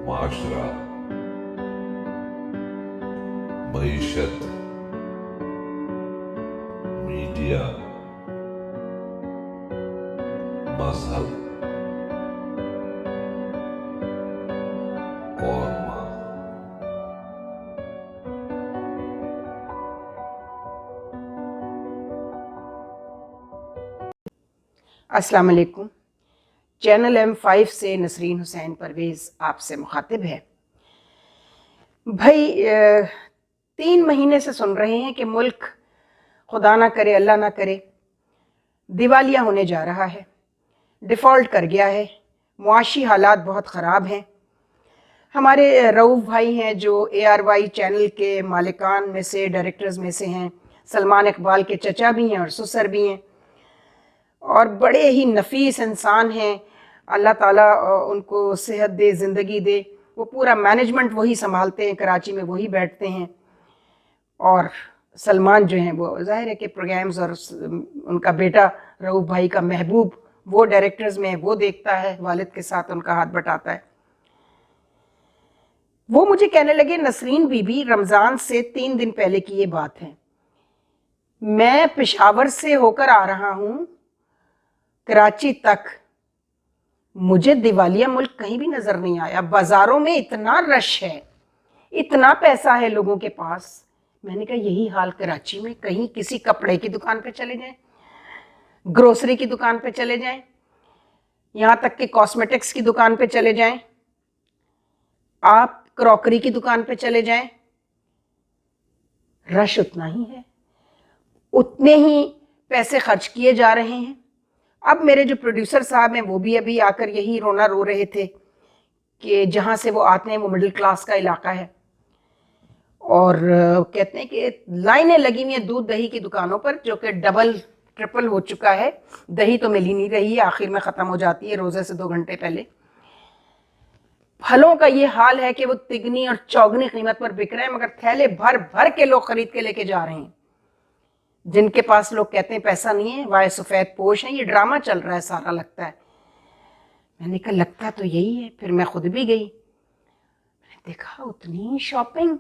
معاشرہ، معیشت، میڈیا، مذہب اور ماں۔ السلام علیکم۔ چینل M5 سے نسرین حسین پرویز آپ سے مخاطب ہے۔ بھائی 3 مہینے سے سن رہے ہیں کہ ملک خدا نہ کرے اللہ نہ کرے دیوالیہ ہونے جا رہا ہے، ڈیفالٹ کر گیا ہے، معاشی حالات بہت خراب ہیں۔ ہمارے رؤوف بھائی ہیں جو ARY چینل کے مالکان میں سے، ڈائریکٹرز میں سے ہیں، سلمان اقبال کے چچا بھی ہیں اور سسر بھی ہیں، اور بڑے ہی نفیس انسان ہیں۔ اللہ تعالیٰ ان کو صحت دے، زندگی دے۔ وہ پورا مینجمنٹ وہی سنبھالتے ہیں، کراچی میں وہی بیٹھتے ہیں، اور سلمان جو ہیں وہ ظاہر ہے کہ پروگرامز، اور ان کا بیٹا رؤوف بھائی کا محبوب وہ ڈائریکٹرز میں وہ دیکھتا ہے، والد کے ساتھ ان کا ہاتھ بٹاتا ہے۔ وہ مجھے کہنے لگے نسرین بی بی رمضان سے 3 دن پہلے کی یہ بات ہے، میں پشاور سے ہو کر آ رہا ہوں کراچی تک، مجھے دیوالیہ ملک کہیں بھی نظر نہیں آیا۔ بازاروں میں اتنا رش ہے، اتنا پیسہ ہے لوگوں کے پاس۔ میں نے کہا یہی حال کراچی میں، کہیں کسی کپڑے کی دکان پہ چلے جائیں، گروسری کی دکان پہ چلے جائیں، یہاں تک کہ کاسمیٹکس کی دکان پہ چلے جائیں، آپ کراکری کی دکان پہ چلے جائیں، رش اتنا ہی ہے، اتنے ہی پیسے خرچ کیے جا رہے ہیں۔ اب میرے جو پروڈیوسر صاحب ہیں وہ بھی ابھی آ کر یہی رونا رو رہے تھے کہ جہاں سے وہ آتے ہیں وہ مڈل کلاس کا علاقہ ہے، اور کہتے ہیں کہ لائنیں لگی ہوئی ہیں دودھ دہی کی دکانوں پر، جو کہ ڈبل ٹرپل ہو چکا ہے۔ دہی تو مل ہی نہیں رہی ہے، آخر میں ختم ہو جاتی ہے روزے سے 2 گھنٹے پہلے۔ پھلوں کا یہ حال ہے کہ وہ تگنی اور چوگنی قیمت پر بک رہے ہیں، مگر تھیلے بھر بھر کے لوگ خرید کے لے کے جا رہے ہیں۔ جن کے پاس لوگ کہتے ہیں پیسہ نہیں ہے، وائے سفید پوش ہیں، یہ ڈرامہ چل رہا ہے سارا لگتا ہے۔ میں نے کہا لگتا تو یہی ہے۔ پھر میں خود بھی گئی، میں نے دیکھا اتنی ہی شاپنگ،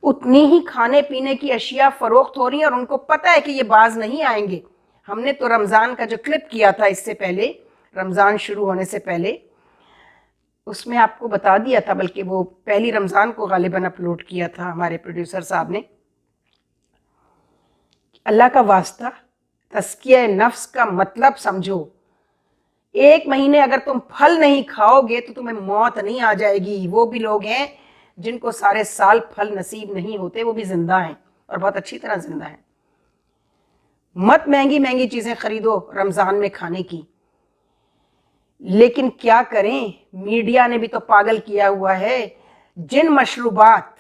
اتنی ہی کھانے پینے کی اشیاء فروخت ہو رہی ہیں، اور ان کو پتہ ہے کہ یہ باز نہیں آئیں گے۔ ہم نے تو رمضان کا جو کلپ کیا تھا اس سے پہلے، رمضان شروع ہونے سے پہلے، اس میں آپ کو بتا دیا تھا، بلکہ وہ پہلی رمضان کو غالباً اپلوڈ کیا تھا ہمارے پروڈیوسر صاحب نے۔ اللہ کا واسطہ تزکیہ نفس کا مطلب سمجھو۔ 1 مہینے اگر تم پھل نہیں کھاؤ گے تو تمہیں موت نہیں آ جائے گی۔ وہ بھی لوگ ہیں جن کو سارے سال پھل نصیب نہیں ہوتے، وہ بھی زندہ ہیں اور بہت اچھی طرح زندہ ہیں۔ مت مہنگی مہنگی چیزیں خریدو رمضان میں کھانے کی، لیکن کیا کریں، میڈیا نے بھی تو پاگل کیا ہوا ہے۔ جن مشروبات،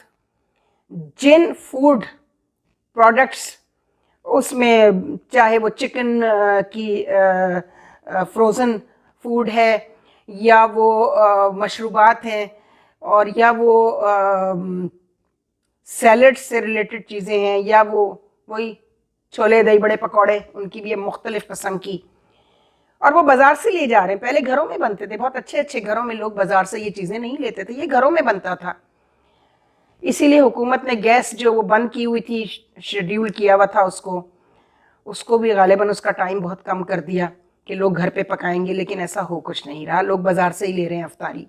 جن فوڈ پروڈکٹس، اس میں چاہے وہ چکن کی فروزن فوڈ ہے، یا وہ مشروبات ہیں، اور یا وہ سیلڈ سے ریلیٹڈ چیزیں ہیں، یا وہی چھولے دہی بڑے پکوڑے، ان کی بھی مختلف قسم کی، اور وہ بازار سے لے جا رہے ہیں۔ پہلے گھروں میں بنتے تھے، بہت اچھے اچھے گھروں میں، لوگ بازار سے یہ چیزیں نہیں لیتے تھے، یہ گھروں میں بنتا تھا۔ اسی لیے حکومت نے گیس جو وہ بند کی ہوئی تھی، شیڈیول کیا ہوا تھا اس کو بھی غالباً اس کا ٹائم بہت کم کر دیا کہ لوگ گھر پہ پکائیں گے، لیکن ایسا ہو کچھ نہیں رہا، لوگ بازار سے ہی لے رہے ہیں افطاری۔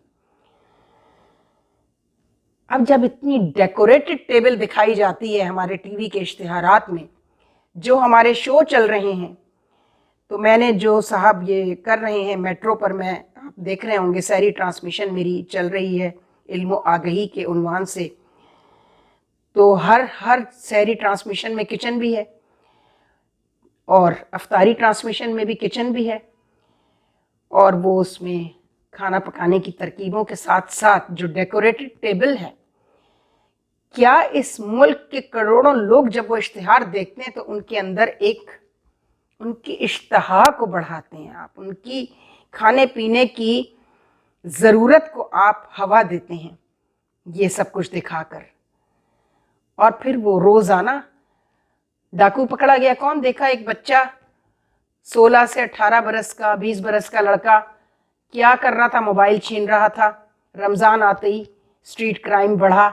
اب جب اتنی ڈیکوریٹڈ ٹیبل دکھائی جاتی ہے ہمارے ٹی وی کے اشتہارات میں، جو ہمارے شو چل رہے ہیں، تو میں نے جو صاحب یہ کر رہے ہیں میٹرو پر، میں آپ دیکھ رہے ہوں گے سحری ٹرانسمیشن میری چل رہی ہے علم و آگہی کے عنوان سے، تو ہر سحری ٹرانسمیشن میں کچن بھی ہے، اور افطاری ٹرانسمیشن میں بھی کچن بھی ہے، اور وہ اس میں کھانا پکانے کی ترکیبوں کے ساتھ ساتھ جو ڈیکوریٹڈ ٹیبل ہے۔ کیا اس ملک کے کروڑوں لوگ جب وہ اشتہار دیکھتے ہیں تو ان کے اندر ان کی اشتہا کو بڑھاتے ہیں آپ، ان کی کھانے پینے کی ضرورت کو آپ ہوا دیتے ہیں یہ سب کچھ دکھا کر، اور پھر وہ روزانہ ڈاکو پکڑا گیا۔ کون دیکھا ایک بچہ 16 سے 18 برس کا، 20 برس کا لڑکا کیا کر رہا تھا؟ موبائل چھین رہا تھا۔ رمضان آتے ہی स्ट्रीट क्राइम बढ़ा,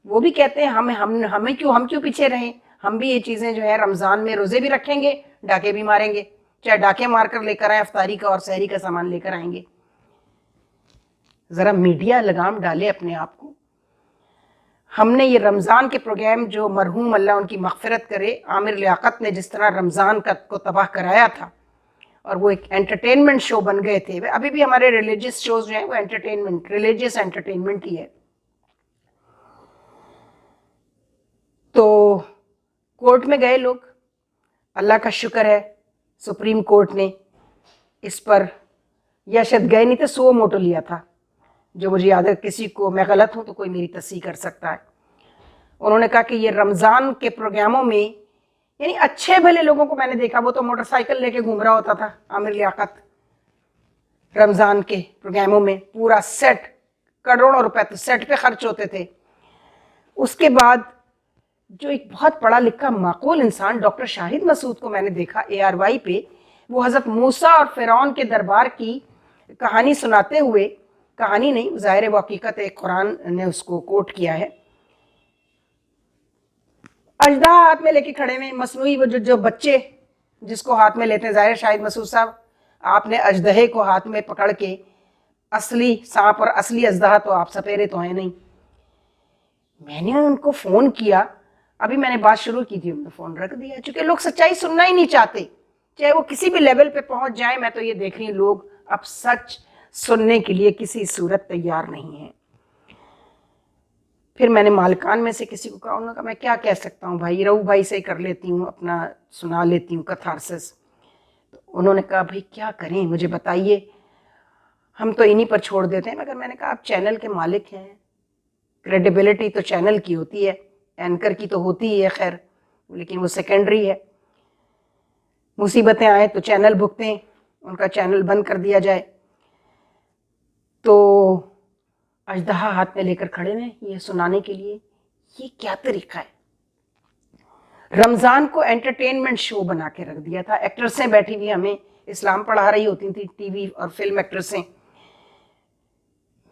वो भी कहते हैं हम क्यों पीछे रहें, हम भी ये चीज़ें जो है रमज़ान में रोज़े भी रखेंगे, डाके भी मारेंगे, चाहे डाके मार कर लेकर आए, अफ्तारी का और सहरी का सामान लेकर आएंगे। ज़रा मीडिया लगाम डाले अपने आप को। हमने ये रमज़ान के प्रोग्राम जो मरहूम अल्लाह उनकी मग़फ़िरत करे आमिर लियाकत ने जिस तरह रमज़ान को तबाह कराया था और वो एक एंटरटेनमेंट शो बन गए थे, अभी भी हमारे रिलीजियस शोज़ जो हैं वो एंटरटेनमेंट, रिलीजियस एंटरटेनमेंट ही है। तो कोर्ट में गए लोग, अल्लाह का शुक्र है सुप्रीम कोर्ट ने इस पर, या शायद गए नहीं थे, सो मोटो लिया था, जो मुझे याद है, किसी को मैं गलत हूँ तो कोई मेरी तस्दीक कर सकता है। उन्होंने कहा कि ये रमज़ान के प्रोग्रामों में, यानी अच्छे भले लोगों को मैंने देखा, वो तो मोटरसाइकिल लेके घूम रहा होता था आमिर लियाकत, रमज़ान के प्रोग्रामों में पूरा सेट, करोड़ों रुपए तो सेट पे खर्च होते थे। उसके बाद जो एक बहुत पढ़ा लिखा माकूल इंसान डॉक्टर शाहिद मसूद को मैंने देखा ARY पे, वो हज़रत मूसा और फ़िरौन के दरबार की कहानी सुनाते हुए, कहानी नहीं ज़ाहिर वो हकीकत है, कुरान ने उसको कोट किया है, अजदा हाथ में लेके खड़े हुए मसनूई, वो जो बच्चे जिसको हाथ में लेते हैं, ज़ाहिर शाहिद मसूद साहब आपने अजदहे को हाथ में पकड़ के, असली सांप और असली अजदहा तो आप सपेरे तो हैं नहीं। मैंने उनको फ़ोन किया, अभी मैंने बात शुरू की थी, उन्होंने फ़ोन रख दिया, चूँकि लोग सच्चाई सुनना ही नहीं चाहते, चाहे वो किसी भी लेवल पे पहुंच जाए। मैं तो ये देख रही हूँ लोग अब सच सुनने के लिए किसी सूरत तैयार नहीं है। फिर मैंने मालिकान में से किसी को कहा, उन्होंने कहा मैं क्या कह सकता हूँ भाई, रऊ भाई से कर लेती हूँ, अपना सुना लेती हूँ कथारसिस। तो उन्होंने कहा भाई क्या करें, मुझे बताइए, हम तो इन्हीं पर छोड़ देते हैं। मगर मैंने कहा आप चैनल के मालिक हैं, क्रेडिबिलिटी तो चैनल की होती है, एंकर की तो होती ही है, खैर लेकिन वो सेकेंडरी है। मुसीबतें आए तो चैनल भुगतें, उनका चैनल बंद कर दिया जाए। तो अजदहा हाथ में लेकर खड़े हैं ये सुनाने के लिए, ये क्या तरीका है। रमज़ान को एंटरटेनमेंट शो बना के रख दिया था। एक्ट्रेसें बैठी हुई हमें इस्लाम पढ़ा रही होती थी, टीवी और फिल्म एक्ट्रेसें।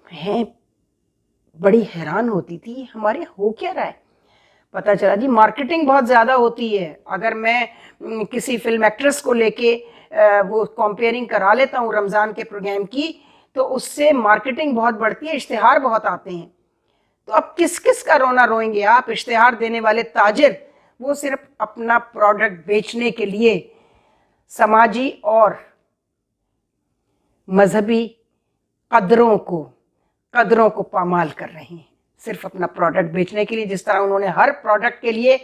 मैं बड़ी हैरान होती थी हमारे यहाँ हो क्या रहा है। पता चला जी मार्केटिंग बहुत ज़्यादा होती है। अगर मैं किसी फिल्म एक्ट्रेस को लेके वो कंपेयरिंग करा लेता हूँ रमज़ान के प्रोग्राम की, तो उससे मार्केटिंग बहुत बढ़ती है, इश्तिहार बहुत आते हैं। तो अब किस किस का रोना रोएंगे आप। इश्तिहार देने वाले ताजिर वो सिर्फ अपना प्रोडक्ट बेचने के लिए समाजी और मजहबी कदरों को पामाल कर रहे हैं, सिर्फ अपना प्रोडक्ट बेचने के लिए। जिस तरह उन्होंने हर प्रोडक्ट के लिए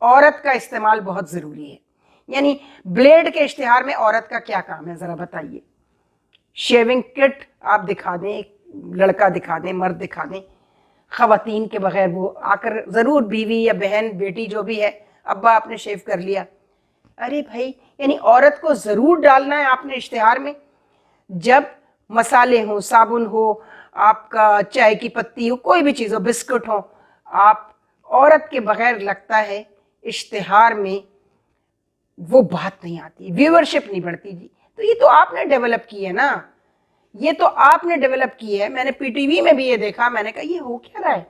औरत का इस्तेमाल बहुत ज़रूरी है, यानी ब्लेड के इश्तिहार में औरत का क्या काम है ज़रा बताइए। शेविंग किट आप दिखा दें, एक लड़का दिखा दें, मर्द दिखा दें, ख़वातीन के बगैर वो आकर ज़रूर बीवी या बहन बेटी जो भी है, अब्बा आपने शेव कर लिया। अरे भाई, यानी औरत को ज़रूर डालना है आपने इश्तिहार में। जब मसाले हों, साबुन हो, आपका चाय की पत्ती हो, कोई भी चीज़ हो, बिस्कुट हो, आप औरत के बगैर लगता है इश्तिहार में वो बात नहीं आती, व्यूअरशिप नहीं बढ़ती जी। तो ये तो आपने डेवलप की है ना, ये तो आपने डेवलप की है। मैंने PTV में भी ये देखा, मैंने कहा ये हो क्या रहा है।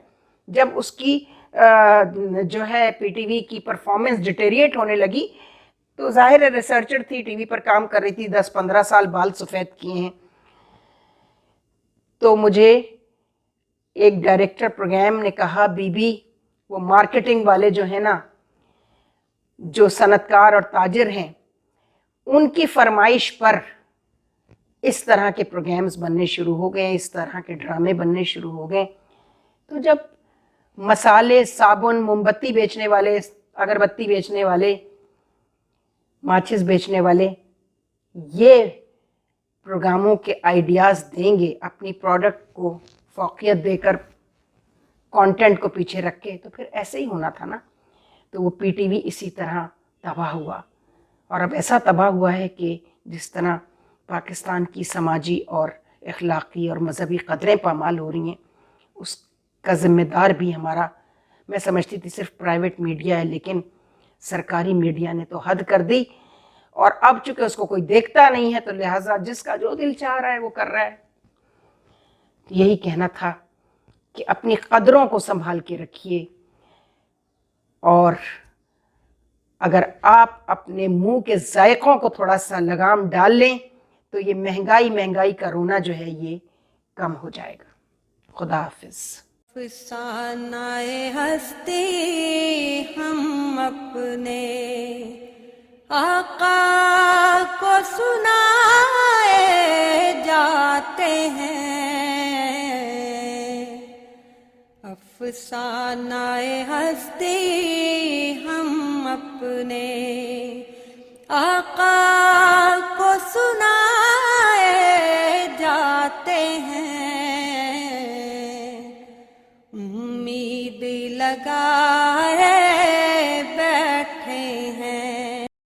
जब उसकी जो है PTV की परफॉर्मेंस डिटेरिएट होने लगी, तो जाहिर है रिसर्चर थी, टीवी पर काम कर रही थी, 10-15 साल बाल सफ़ेद किए हैं। तो मुझे एक डायरेक्टर प्रोग्राम ने कहा, बीबी वो मार्केटिंग वाले जो है ना, जो सनतकार और ताजिर हैं, उनकी फरमाइश पर इस तरह के प्रोग्राम्स बनने शुरू हो गए, इस तरह के ड्रामे बनने शुरू हो गए। तो जब मसाले, साबुन, मोमबत्ती बेचने वाले, अगरबत्ती बेचने वाले, माचिस बेचने वाले ये प्रोग्रामों के आइडियाज़ देंगे, अपनी प्रोडक्ट को फौकियत देकर, कंटेंट को पीछे रख के, तो फिर ऐसे ही होना था ना। तो वो PTV इसी तरह तबाह हुआ, और अब ऐसा तबाह हुआ है कि जिस तरह पाकिस्तान की समाजी और अखलाक़ी और मजहबी कदरें पामाल हो रही हैं, उसका ज़िम्मेदार भी हमारा, मैं समझती थी सिर्फ प्राइवेट मीडिया है, लेकिन सरकारी मीडिया ने तो हद कर दी। और अब चूँकि उसको कोई देखता नहीं है, तो लिहाजा जिसका जो दिल चाह रहा है वो कर रहा है। तो यही कहना था कि اپنی قدروں کو سنبھال کے رکھیے، اور اگر آپ اپنے منہ کے ذائقوں کو تھوڑا سا لگام ڈال لیں تو یہ مہنگائی کا رونا جو ہے یہ کم ہو جائے گا۔ خدا حافظ۔ افسانۂ ہستی ہم اپنے آقا کو سنائے جاتے ہیں، افسانۂ ہستی ہم اپنے آقا